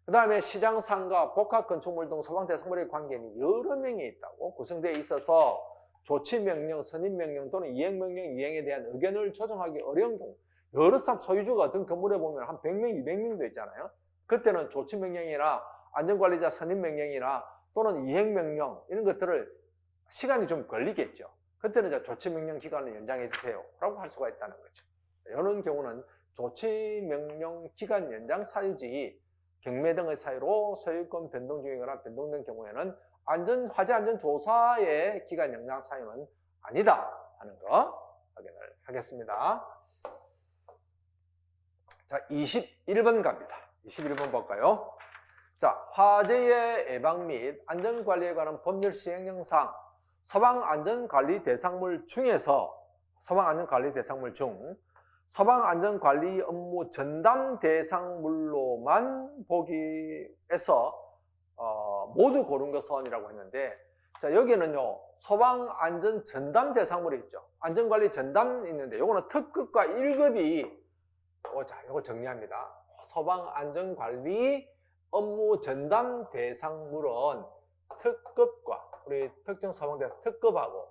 그 다음에 시장, 상가, 복합 건축물 등 소방 대상물의 관계인이 여러 명이 있다고 구성되어 있어서 조치명령, 선임명령 또는 이행명령 이행에 대한 의견을 조정하기 어려운 경우, 여러 사람 소유주가 어떤 건물에 보면 한 100명, 200명도 있잖아요. 그때는 조치명령이나 안전관리자 선임명령이나 또는 이행명령 이런 것들을 시간이 좀 걸리겠죠. 그때는 이제 조치명령 기간을 연장해 주세요 라고 할 수가 있다는 거죠. 이런 경우는 조치명령 기간 연장 사유지 경매 등의 사유로 소유권 변동 중이거나 변동된 경우에는 화재안전조사의 기간 연장 사유는 아니다 하는 거 확인을 하겠습니다. 자, 21번 갑니다. 21번 볼까요? 자, 화재의 예방 및 안전관리에 관한 법률 시행령상 소방안전관리 대상물 중에서 소방안전관리 업무 전담 대상물로만 보기에서 모두 고른 것은이라고 했는데, 자, 여기는요 소방안전 전담 대상물이 있죠. 안전관리 전담 있는데 요거는 특급과 1급이 요거 정리합니다. 소방안전관리 업무 전담 대상물은 특급과 우리 특정 소방대상 특급하고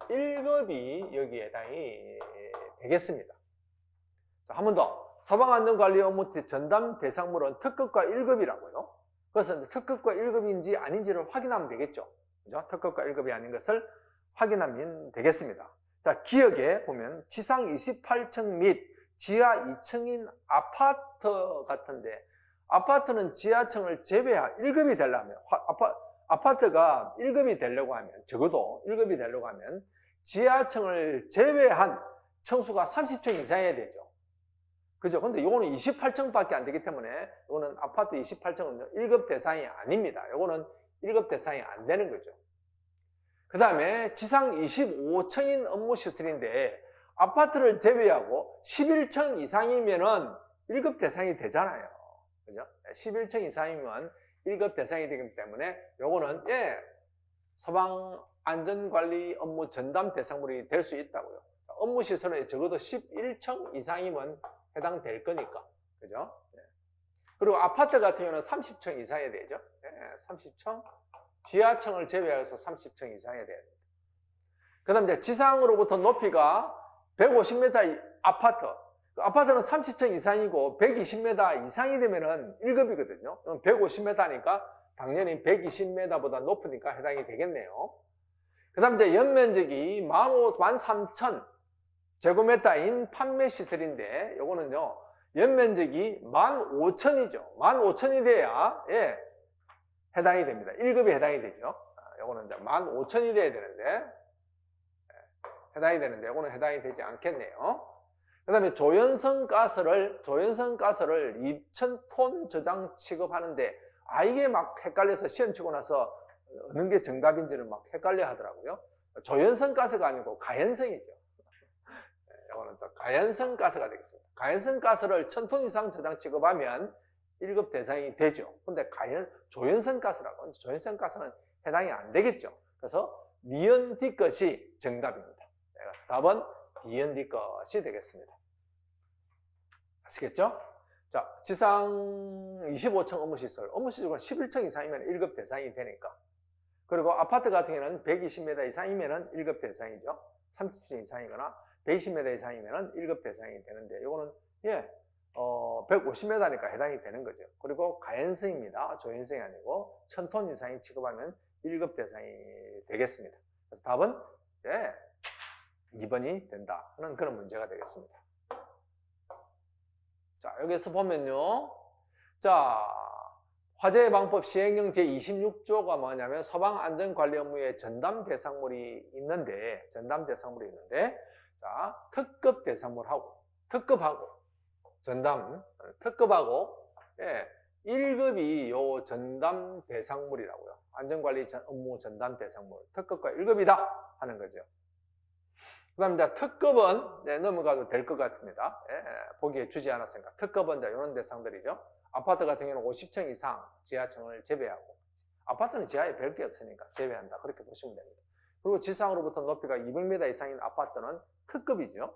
1급이 여기에 해당이 되겠습니다. 자, 한 번 더. 소방안전관리 업무 전담 대상물은 특급과 1급이라고요. 그래서 특급과 1급인지 아닌지를 확인하면 되겠죠. 그죠? 특급과 1급이 아닌 것을 확인하면 되겠습니다. 자, 기역에 보면 지상 28층 및 지하 2층인 아파트 같은데, 아파트는 지하층을 제외한 1급이 되려면, 아파트가 1급이 되려고 하면, 적어도 1급이 되려고 하면 지하층을 제외한 층수가 30층 이상해야 되죠. 그죠? 근데 요거는 28층밖에 안 되기 때문에 요거는 아파트 28층은 1급 대상이 아닙니다. 요거는 1급 대상이 안 되는 거죠. 그 다음에 지상 25층인 업무시설인데 아파트를 제외하고 11층 이상이면은 1급 대상이 되잖아요. 그죠? 11층 이상이면 1급 대상이 되기 때문에 요거는 소방 안전관리 업무 전담 대상물이 될 수 있다고요. 업무시설은 적어도 11층 이상이면 해당될 거니까. 그죠? 그리고 아파트 같은 경우는 30층 이상이 되죠. 30층. 지하층을 제외해서 30층 이상이 돼야 됩니다. 그 다음 이제 지상으로부터 높이가 150m 아파트. 아파트는 30층 이상이고 120m 이상이 되면은 1급이거든요. 150m니까 당연히 120m보다 높으니까 해당이 되겠네요. 그 다음 이제 연면적이 13,000 제곱미터인 판매시설인데, 요거는요, 연면적이 15,000이죠. 15,000이 돼야, 해당이 됩니다. 1급이 해당이 되죠. 요거는 이제 15,000이 돼야 되는데, 해당이 되는데, 요거는 해당이 되지 않겠네요. 그 다음에 조연성 가스를 2,000톤 저장 취급하는데, 이게 막 헷갈려서 시험 치고 나서 어느 게 정답인지를 막 헷갈려 하더라고요. 조연성 가스가 아니고 가연성이죠. 이거는 또 가연성 가스가 되겠습니다. 가연성 가스를 1,000톤 이상 저장 취급하면 1급 대상이 되죠. 근데 조연성 가스라고, 조연성 가스는 해당이 안 되겠죠. 그래서 니은 뒤 것이 정답입니다. 그래서 답은 니은 뒤 것이 되겠습니다. 아시겠죠? 자, 지상 25층 업무시설은 11층 이상이면 1급 대상이 되니까. 그리고 아파트 같은 경우는 120m 이상이면 1급 대상이죠. 30층 이상이거나 120m 이상이면 1급 대상이 되는데, 이거는 150m니까 해당이 되는 거죠. 그리고 가연성입니다. 조연성이 아니고 1,000톤 이상이 취급하면 1급 대상이 되겠습니다. 그래서 답은 2번이 된다 하는 그런 문제가 되겠습니다. 자, 여기서 보면요. 자, 화재예방법 시행령 제26조가 뭐냐면 소방안전관리 업무에 전담 대상물이 있는데, 자, 특급 대상물하고, 특급하고, 1급이 요 전담 대상물이라고요. 안전관리 업무 전담 대상물. 특급과 1급이다 하는 거죠. 그 다음 이제 특급은 넘어가도 될 것 같습니다. 보기에 주지 않았으니까. 특급은 이런 대상들이죠. 아파트 같은 경우는 50층 이상 지하층을 제외하고, 아파트는 지하에 별게 없으니까 제외한다. 그렇게 보시면 됩니다. 그리고 지상으로부터 높이가 200m 이상인 아파트는 특급이죠.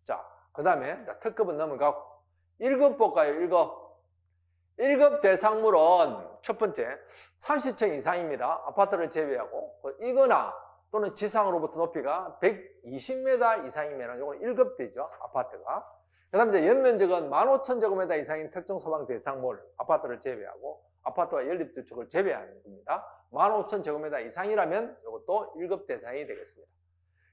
자, 그 다음에 특급은 넘어가고 1급 볼까요? 1급 대상물은 첫 번째 30층 이상입니다. 아파트를 제외하고, 이거나 또는 지상으로부터 높이가 120m 이상이면 이건 1급 되죠. 아파트가. 그 다음에 이제 연면적은 15,000제곱미터 이상인 특정 소방 대상물, 아파트를 제외하고, 아파트와 연립주택을 제외하는 겁니다. 15,000제곱미터 이상이라면 이것도 1급 대상이 되겠습니다.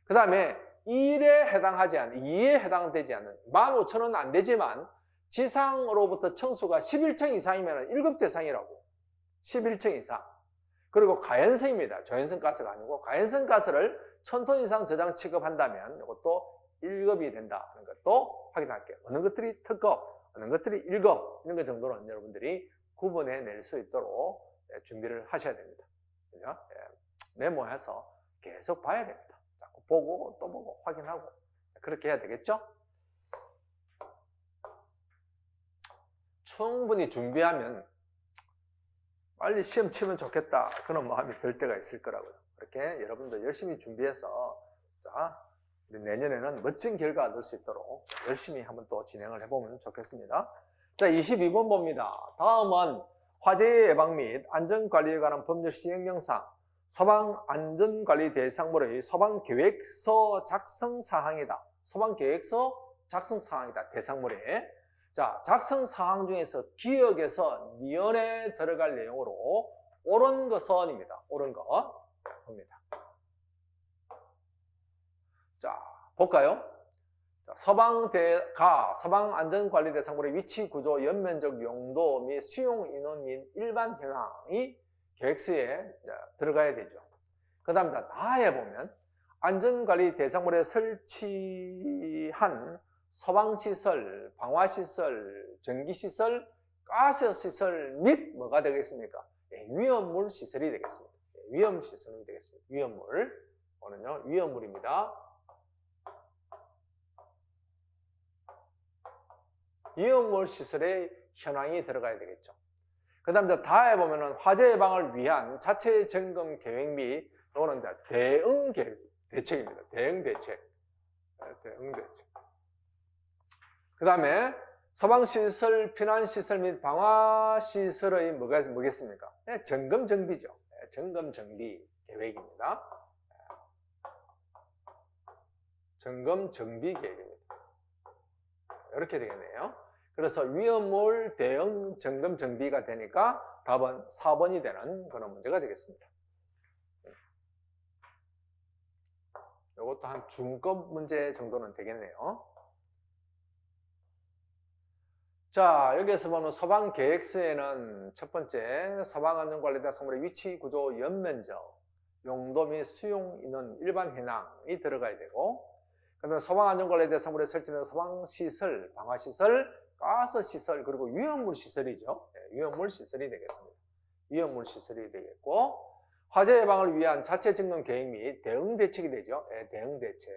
그 다음에 2에 해당되지 않는 15,000은 안 되지만 지상으로부터 층수가 11층 이상이면 1급 대상이라고. 11층 이상. 그리고 가연성입니다. 조연성 가스가 아니고 가연성 가스를 1,000톤 이상 저장 취급한다면 이것도 1급이 된다 하는 것도 확인할게요. 어느 것들이 특급, 어느 것들이 1급 이런 것 정도는 여러분들이 구분해 낼 수 있도록 준비를 하셔야 됩니다. 그죠? 메모해서 계속 봐야 됩니다. 자꾸 보고 또 보고 확인하고 그렇게 해야 되겠죠? 충분히 준비하면 빨리 시험 치면 좋겠다 그런 마음이 들 때가 있을 거라고요. 그렇게 여러분도 열심히 준비해서 자, 우리 내년에는 멋진 결과 얻을 수 있도록 열심히 한번 또 진행을 해보면 좋겠습니다. 자, 22번 봅니다. 다음은 화재 예방 및 안전관리에 관한 법률 시행령상 소방안전관리 대상물의 소방계획서 작성 사항이다. 소방계획서 작성 사항이다. 대상물에. 자, 작성 사항 중에서 기억에서 니은에 들어갈 내용으로 옳은 것은입니다. 옳은 것 봅니다. 자, 볼까요? 자, 소방안전관리 대상물의 위치, 구조, 연면적 용도 및 수용 인원 및 일반 현황이 계획서에 들어가야 되죠. 그 다음 나에 보면 안전관리 대상물에 설치한 소방시설, 방화시설, 전기시설, 가스시설 및 뭐가 되겠습니까? 위험물 시설이 되겠습니다. 위험시설이 되겠습니다. 위험물. 이거는요, 위험물입니다. 위험물 시설에 현황이 들어가야 되겠죠. 그 다음 다에 보면은 화재 예방을 위한 자체 점검 계획 및 이거는 대응 계획, 대책입니다. 대응 대책. 대응 대책. 그 다음에 소방시설, 피난시설 및 방화시설의 뭐겠습니까? 점검 정비죠. 점검 정비 계획입니다. 점검 정비 계획입니다. 이렇게 되겠네요. 그래서 위험물 대응 점검 정비가 되니까 답은 4번이 되는 그런 문제가 되겠습니다. 이것도 한 중급 문제 정도는 되겠네요. 자, 여기에서 보면 소방계획서에는 첫 번째 소방안전관리대상물의 위치, 구조, 연면적, 용도 및 수용 인원, 일반 현황이 들어가야 되고, 그 다음에 소방안전관리대상물에 설치된 소방시설, 방화시설, 가스시설, 그리고 위험물시설이죠. 위험물시설이 되겠습니다. 위험물시설이 되겠고, 화재 예방을 위한 자체 점검 계획 및 대응 대책이 되죠. 대응 대책.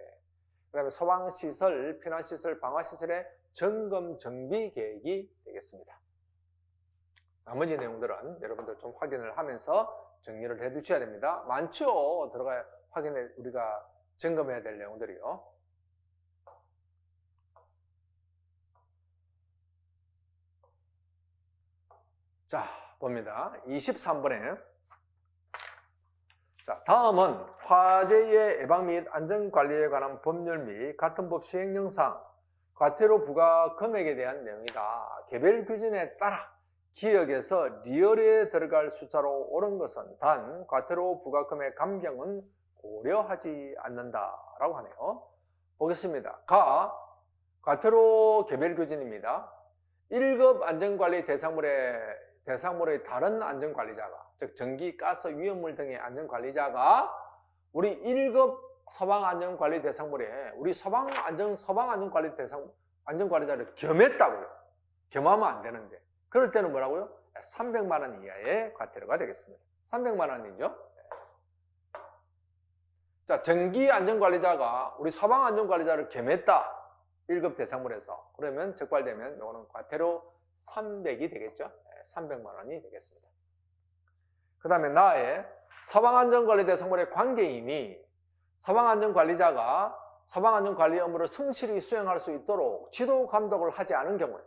그 다음에 소방시설, 피난시설, 방화시설의 점검 정비 계획이 되겠습니다. 나머지 내용들은 여러분들 좀 확인을 하면서 정리를 해 두셔야 됩니다. 많죠? 들어가 확인해 우리가 점검해야 될 내용들이요. 자, 봅니다. 23번에 자, 다음은 화재의 예방 및 안전관리에 관한 법률 및 같은 법 시행령상 과태료 부과 금액에 대한 내용이다. 개별 규준에 따라 기억에서 리얼에 들어갈 숫자로 옳은 것은 단 과태료 부과 금액 감경은 고려하지 않는다라고 하네요. 보겠습니다. 과태료 개별 규준입니다. 1급 안전관리 대상물의 다른 안전관리자가, 즉 전기, 가스, 위험물 등의 안전관리자가 우리 1급 소방안전관리 대상물에 우리 안전관리자를 겸했다고요. 겸하면 안 되는데 그럴 때는 뭐라고요? 300만 원 이하의 과태료가 되겠습니다. 300만 원이죠. 자, 전기 안전관리자가 우리 소방안전관리자를 겸했다. 1급 대상물에서. 그러면 적발되면 이거는 과태료 300이 되겠죠. 300만 원이 되겠습니다. 그 다음에 나의 소방안전관리 대상물의 관계인이 소방안전관리자가 소방안전관리 업무를 성실히 수행할 수 있도록 지도 감독을 하지 않은 경우에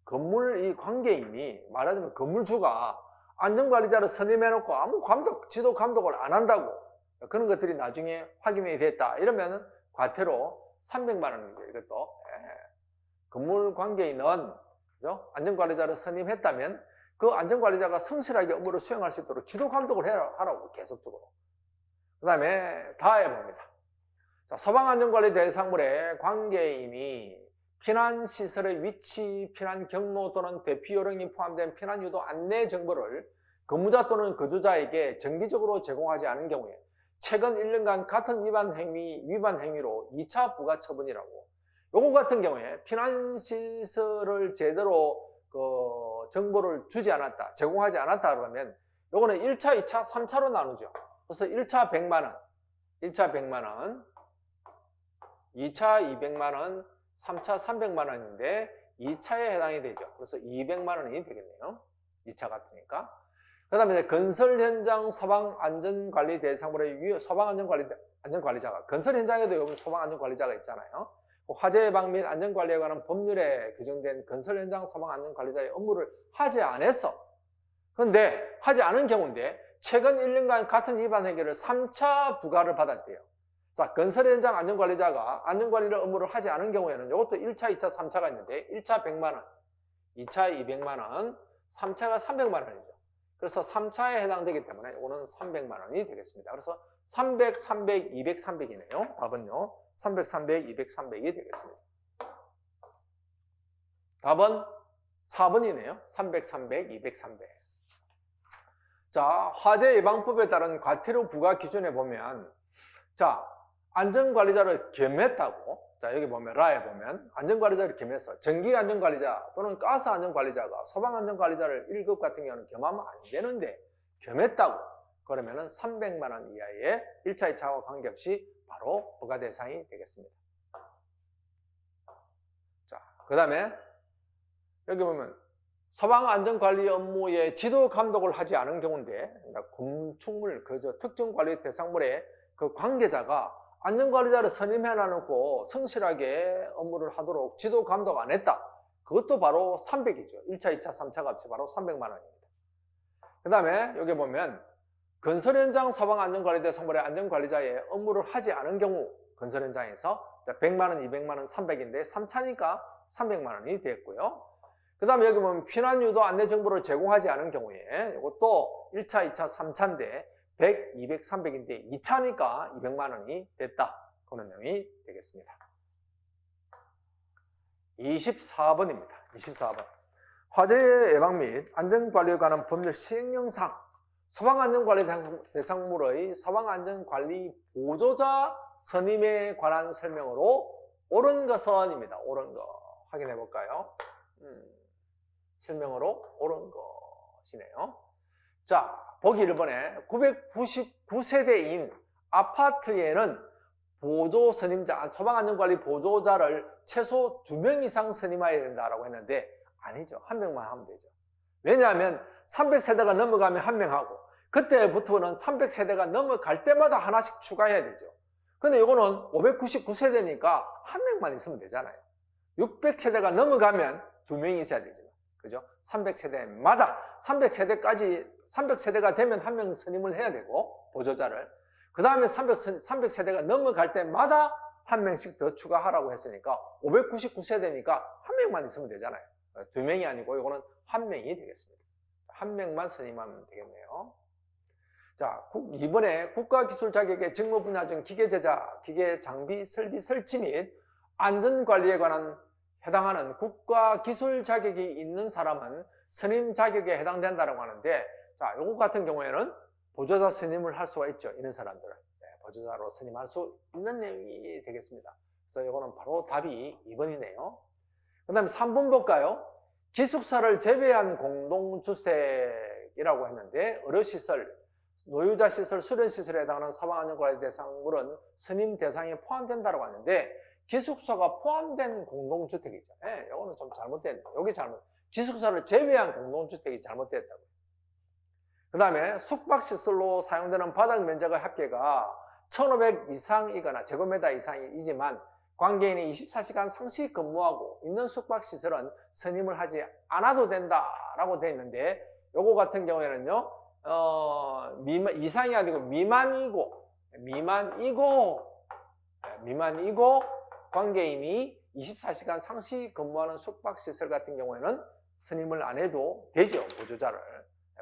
건물 이 관계인이 말하자면 건물주가 안전관리자를 선임해놓고 아무 지도 감독을 안 한다고 그런 것들이 나중에 확인이 됐다 이러면 과태료 300만 원이죠. 이것도 건물 관계인은 그죠? 안전관리자를 선임했다면 그 안전관리자가 성실하게 업무를 수행할 수 있도록 지도 감독을 하라고 계속적으로. 그 다음에 다해 봅니다. 자, 소방안전관리 대상물의 관계인이 피난시설의 위치, 피난 경로 또는 대피 요령이 포함된 피난 유도 안내 정보를 근무자 또는 거주자에게 정기적으로 제공하지 않은 경우에 최근 1년간 같은 위반 행위로 2차 부가 처분이라고. 요거 같은 경우에 피난시설을 제대로 정보를 주지 않았다, 제공하지 않았다 그러면 요거는 1차, 2차, 3차로 나누죠. 그래서 1차 100만 원, 1차 100만 원, 2차 200만 원, 3차 300만 원인데 2차에 해당이 되죠. 그래서 200만 원이 되겠네요. 2차 같으니까. 그 다음에 건설 현장 소방안전관리 대상물의 안전관리자가 건설 현장에도 소방안전관리자가 있잖아요. 화재 예방 및 안전관리에 관한 법률에 규정된 건설 현장 소방안전관리자의 업무를 하지 않았어. 그런데 하지 않은 경우인데 최근 1년간 같은 위반 행위를 3차 부과를 받았대요. 자, 건설 현장 안전관리자가 안전관리 업무를 하지 않은 경우에는 이것도 1차, 2차, 3차가 있는데 1차 100만 원, 2차 200만 원, 3차가 300만 원이죠. 그래서 3차에 해당되기 때문에 이거는 300만 원이 되겠습니다. 그래서 300, 300, 200, 300이네요. 답은요. 300, 300, 200, 300이 되겠습니다. 답은 4번이네요. 300, 300, 200, 300. 자, 화재 예방법에 따른 과태료 부과 기준에 보면 자, 안전관리자를 겸했다고. 자, 여기 보면 라에 보면 안전관리자를 겸해서 전기 안전관리자 또는 가스 안전관리자가 소방안전관리자를 1급 같은 경우는 겸하면 안 되는데 겸했다고. 그러면은 300만 원 이하의 1차, 2차와 관계없이 바로 부과 대상이 되겠습니다. 자, 그 다음에 여기 보면 소방안전관리 업무에 지도 감독을 하지 않은 경우인데, 그러니까 건축물, 특정 관리 대상물의 그 관계자가 안전관리자를 선임해 놔놓고 성실하게 업무를 하도록 지도 감독 안 했다. 그것도 바로 300이죠. 1차, 2차, 3차 값이 바로 300만 원입니다. 그 다음에 여기 보면 건설 현장 소방안전관리 대상물의 안전관리자의 업무를 하지 않은 경우, 건설 현장에서 100만 원, 200만 원, 300인데 3차니까 300만 원이 되었고요. 그 다음에 여기 보면 피난유도 안내 정보를 제공하지 않은 경우에 이것도 1차, 2차, 3차인데 100, 200, 300인데 2차니까 200만 원이 됐다. 그런 내용이 되겠습니다. 24번입니다. 24번. 화재 예방 및 안전관리에 관한 법률 시행령상 소방안전관리 대상물의 소방안전관리 보조자 선임에 관한 설명으로 옳은 것은입니다. 옳은 거 확인해 볼까요? 설명으로 옳은 것이네요. 자, 보기 1번에 999세대인 아파트에는 보조 선임자, 소방안전관리 보조자를 최소 2명 이상 선임해야 된다라고 했는데 아니죠. 1명만 하면 되죠. 왜냐하면 300세대가 넘어가면 1명 하고 그때부터는 300세대가 넘어갈 때마다 하나씩 추가해야 되죠. 근데 이거는 599세대니까 1명만 있으면 되잖아요. 600세대가 넘어가면 2명이 있어야 되죠. 그죠? 300세대마다 300세대가 되면 1명 선임을 해야 되고 보조자를 그 다음에 300세대가 넘어갈 때마다 1명씩 더 추가하라고 했으니까 599세대니까 1명만 있으면 되잖아요. 2명이 아니고 이거는 1명이 되겠습니다. 1명만 선임하면 되겠네요. 자, 이번에 국가기술 자격의 직무 분야 중 기계 제작, 기계 장비, 설비 설치 및 안전관리에 관한 해당하는 국가기술 자격이 있는 사람은 선임 자격에 해당된다고 하는데, 자, 요거 같은 경우에는 보조자 선임을 할 수가 있죠. 이런 사람들은. 네, 보조자로 선임할 수 있는 내용이 되겠습니다. 그래서 이거는 바로 답이 2번이네요. 그 다음에 3번 볼까요? 기숙사를 제외한 공동주택이라고 했는데, 의료시설, 노유자시설, 수련시설에 해당하는 소방안전관리 대상물은 선임 대상에 포함된다고 하는데, 기숙사가 포함된 공동주택이죠. 네, 이거는 좀 잘못됐네. 여기 기숙사를 제외한 공동주택이 잘못됐다고. 그 다음에 숙박시설로 사용되는 바닥 면적의 합계가 1500 이상이거나 제곱미터 이상이지만 관계인이 24시간 상시 근무하고 있는 숙박시설은 선임을 하지 않아도 된다라고 되어 있는데, 요거 같은 경우에는요, 이상이 아니고 미만이고 관계인이 24시간 상시 근무하는 숙박시설 같은 경우에는 선임을 안 해도 되죠.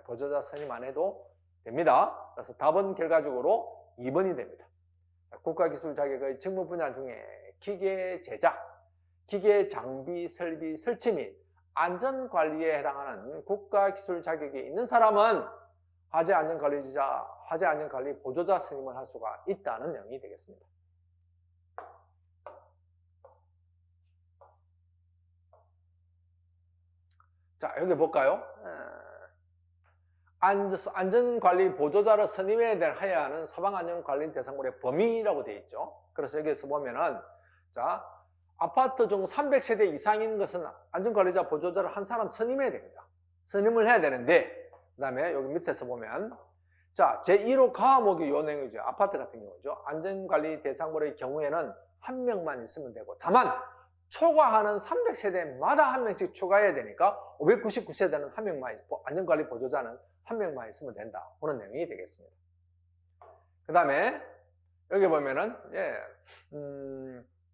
보조자 선임 안 해도 됩니다. 그래서 답은 결과적으로 2번이 됩니다. 국가기술 자격의 직무 분야 중에 기계 제작, 기계 장비, 설비, 설치 및 안전관리에 해당하는 국가기술 자격이 있는 사람은 화재 안전관리 보조자 선임을 할 수가 있다는 내용이 되겠습니다. 자, 여기 볼까요? 안전관리 보조자를 선임해야 하는 소방안전관리 대상물의 범위라고 되어 있죠. 그래서 여기서 보면은, 자, 아파트 중 300세대 이상인 것은 안전관리자 보조자를 한 사람 선임해야 됩니다. 선임을 해야 되는데, 그 다음에 여기 밑에서 보면, 자, 제1호 과목이 요 내용이죠. 아파트 같은 경우죠. 안전관리 대상물의 경우에는 1명만 있으면 되고, 다만, 초과하는 300세대마다 1명씩 추가해야 되니까 599세대는 1명만 있고 안전관리 보조자는 1명만 있으면 된다. 그런 내용이 되겠습니다. 그 다음에 여기 보면은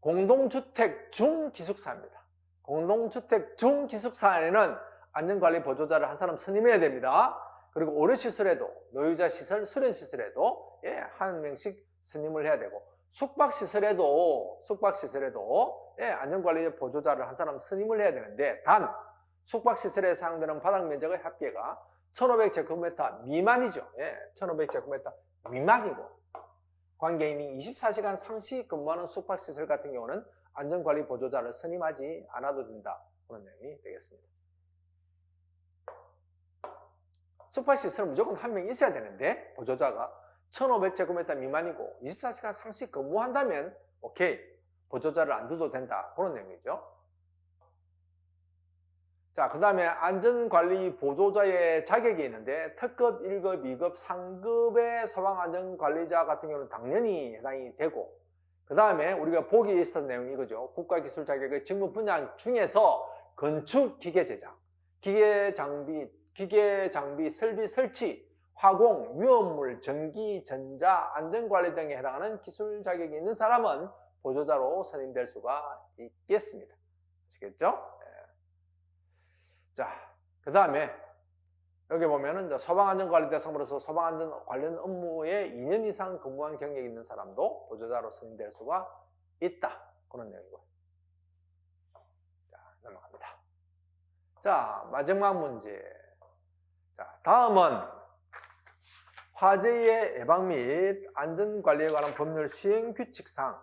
공동주택 중기숙사입니다. 공동주택 중기숙사에는 안전관리 보조자를 한 사람 선임해야 됩니다. 그리고 의료시설에도, 노유자시설, 수련시설에도 1명씩 선임을 해야 되고, 숙박시설에도 안전관리 보조자를 한 사람 선임을 해야 되는데, 단 숙박시설에 사용되는 바닥 면적의 합계가 1500제곱미터 미만이죠. 1500제곱미터 미만이고, 관계인이 24시간 상시 근무하는 숙박시설 같은 경우는 안전관리 보조자를 선임하지 않아도 된다. 그런 내용이 되겠습니다. 숙박시설은 무조건 한 명 있어야 되는데 보조자가 1500제곱미터 미만이고 24시간 상시 근무한다면 오케이, 보조자를 안 둬도 된다, 그런 내용이죠. 자, 그 다음에 안전관리 보조자의 자격이 있는데 특급, 1급, 2급, 상급의 소방안전관리자 같은 경우는 당연히 해당이 되고, 그 다음에 우리가 보기에 있었던 내용이 이거죠. 국가기술 자격의 직무 분야 중에서 건축 기계 제작, 기계 장비 설비 설치, 화공, 위험물, 전기, 전자, 안전관리 등에 해당하는 기술 자격이 있는 사람은 보조자로 선임될 수가 있겠습니다. 아시겠죠? 자, 그 다음에 여기 보면은 소방안전관리대상으로서 소방안전 관련 업무에 2년 이상 근무한 경력이 있는 사람도 보조자로 선임될 수가 있다, 그런 내용이고요. 자, 넘어갑니다. 자, 마지막 문제. 자, 다음은 화재의 예방 및 안전관리에 관한 법률 시행 규칙상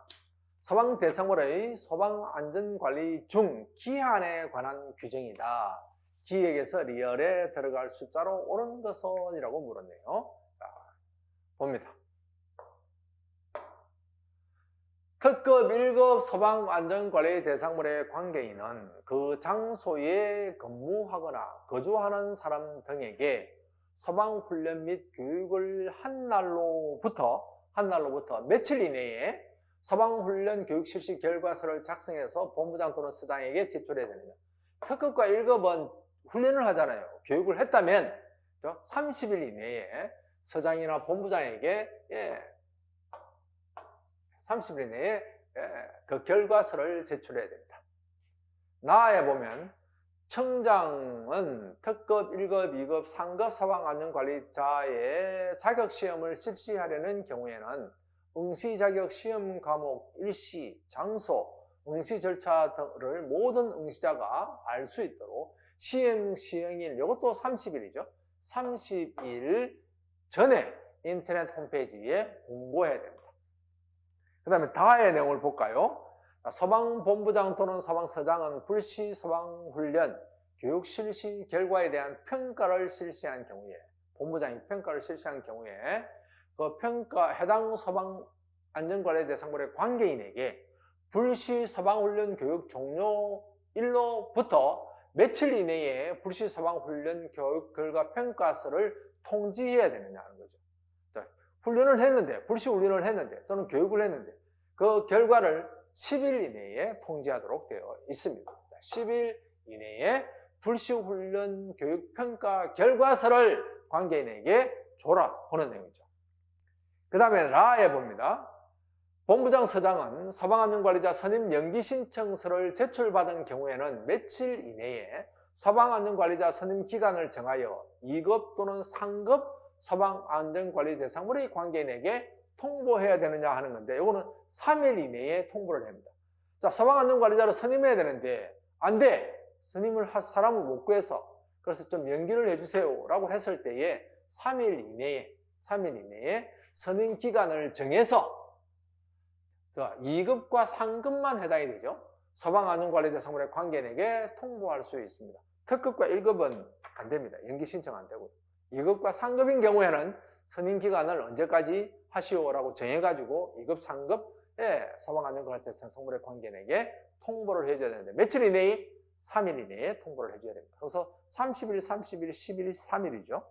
소방대상물의 소방안전관리 중 기한에 관한 규정이다. 기획에서 리얼에 들어갈 숫자로 옳은 것은? 이라고 물었네요. 자, 봅니다. 특급 1급 소방안전관리 대상물의 관계인은 그 장소에 근무하거나 거주하는 사람 등에게 소방훈련 및 교육을 한 날로부터 며칠 이내에 소방훈련 교육 실시 결과서를 작성해서 본부장 또는 서장에게 제출해야 됩니다. 특급과 1급은 훈련을 하잖아요. 교육을 했다면 30일 이내에 서장이나 본부장에게 30일 이내에 그 결과서를 제출해야 됩니다. 나아에 보면 청장은 특급 1급, 2급, 상급 소방안전관리자의 자격시험을 실시하려는 경우에는 응시자격 시험 과목, 일시, 장소, 응시 절차 등을 모든 응시자가 알 수 있도록 시험 시행일, 이것도 30일이죠. 30일 전에 인터넷 홈페이지에 공고해야 됩니다. 그 다음에 다의 내용을 볼까요? 소방본부장 또는 소방서장은 불시 소방훈련 교육 실시 결과에 대한 평가를 실시한 경우에, 본부장이 평가를 실시한 경우에 그 평가 해당 소방안전관리 대상물의 관계인에게 불시 소방훈련 교육 종료일로부터 며칠 이내에 불시 소방훈련 교육 결과 평가서를 통지해야 되느냐 하는 거죠. 자, 훈련을 했는데, 불시 훈련을 했는데 또는 교육을 했는데 그 결과를 10일 이내에 통지하도록 되어 있습니다. 10일 이내에 불시 훈련 교육 평가 결과서를 관계인에게 줘라, 하는 내용이죠. 그 다음에 라에 봅니다. 본부장 서장은 소방안전관리자 선임 연기 신청서를 제출받은 경우에는 며칠 이내에 소방안전관리자 선임 기간을 정하여 2급 또는 상급 소방안전관리 대상물의 관계인에게 통보해야 되느냐 하는 건데, 이거는 3일 이내에 통보를 합니다. 자, 소방안전관리자를 선임해야 되는데 안 돼, 선임을 할 사람을 못 구해서, 그래서 좀 연기를 해주세요 라고 했을 때에 3일 이내에 선임 기간을 정해서 2급과 상급만 해당이 되죠. 소방안전관리 대상물의 관계인에게 통보할 수 있습니다. 특급과 1급은 안 됩니다. 연기 신청 안 되고. 2급과 상급인 경우에는 선임 기간을 언제까지 하시오라고 정해가지고 2급, 상급의 소방안전관리 대상물의 관계인에게 통보를 해줘야 되는데 며칠 이내에? 3일 이내에 통보를 해줘야 됩니다. 그래서 30일, 30일, 10일, 3일이죠.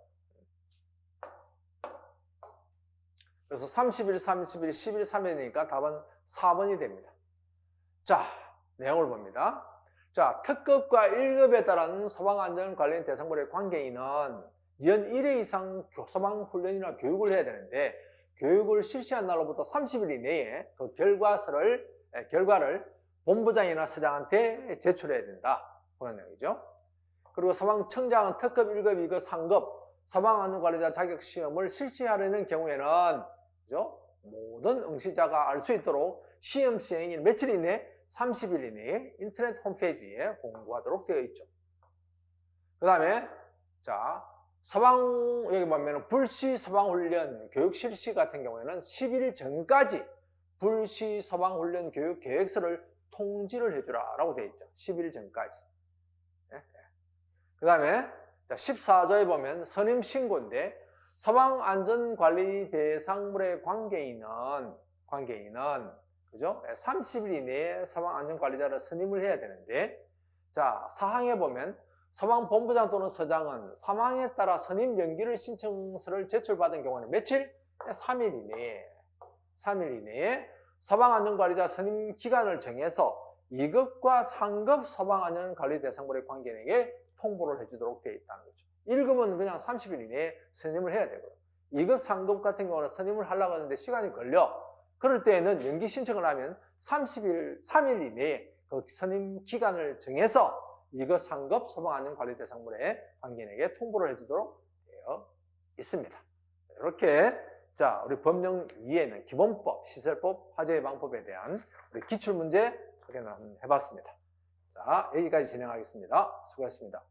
그래서 30일, 30일, 10일, 3일이니까 답은 4번이 됩니다. 자, 내용을 봅니다. 자, 특급과 1급에 따른 소방안전관련 대상물의 관계인은 연 1회 이상 소방훈련이나 교육을 해야 되는데 교육을 실시한 날로부터 30일 이내에 그 결과를 본부장이나 서장한테 제출해야 된다, 그런 내용이죠. 그리고 소방청장은 특급 1급, 2급, 상급 소방안전관리자 자격시험을 실시하려는 경우에는 그죠? 모든 응시자가 알 수 있도록 시험 시행일 며칠 이내? 30일 이내에 인터넷 홈페이지에 공고하도록 되어 있죠. 그 다음에 자, 여기 보면 불시 소방훈련 교육 실시 같은 경우에는 10일 전까지 불시 소방훈련 교육 계획서를 통지를 해주라 라고 되어 있죠. 10일 전까지. 그 다음에 자, 14조에 보면 선임 신고인데 소방안전관리 대상물의 관계인은 그죠? 30일 이내에 소방안전관리자를 선임을 해야 되는데, 자, 사항에 보면 소방본부장 또는 서장은 사망에 따라 선임 연기를 신청서를 제출받은 경우는 며칠? 3일 이내에 소방안전관리자 선임 기간을 정해서 2급과 3급 소방안전관리 대상물의 관계인에게 통보를 해주도록 되어 있다는 거죠. 1급은 그냥 30일 이내에 선임을 해야 되고요. 2급, 3급 같은 경우는 선임을 하려고 하는데 시간이 걸려. 그럴 때에는 연기 신청을 하면 3일 이내에 그 선임 기간을 정해서 2급, 3급 소방안전관리 대상물의 관계인에게 통보를 해주도록 되어 있습니다. 이렇게 자, 우리 법령 2에는 기본법, 시설법, 화재 예방법에 대한 우리 기출문제 확인을 한번 해봤습니다. 자, 여기까지 진행하겠습니다. 수고하셨습니다.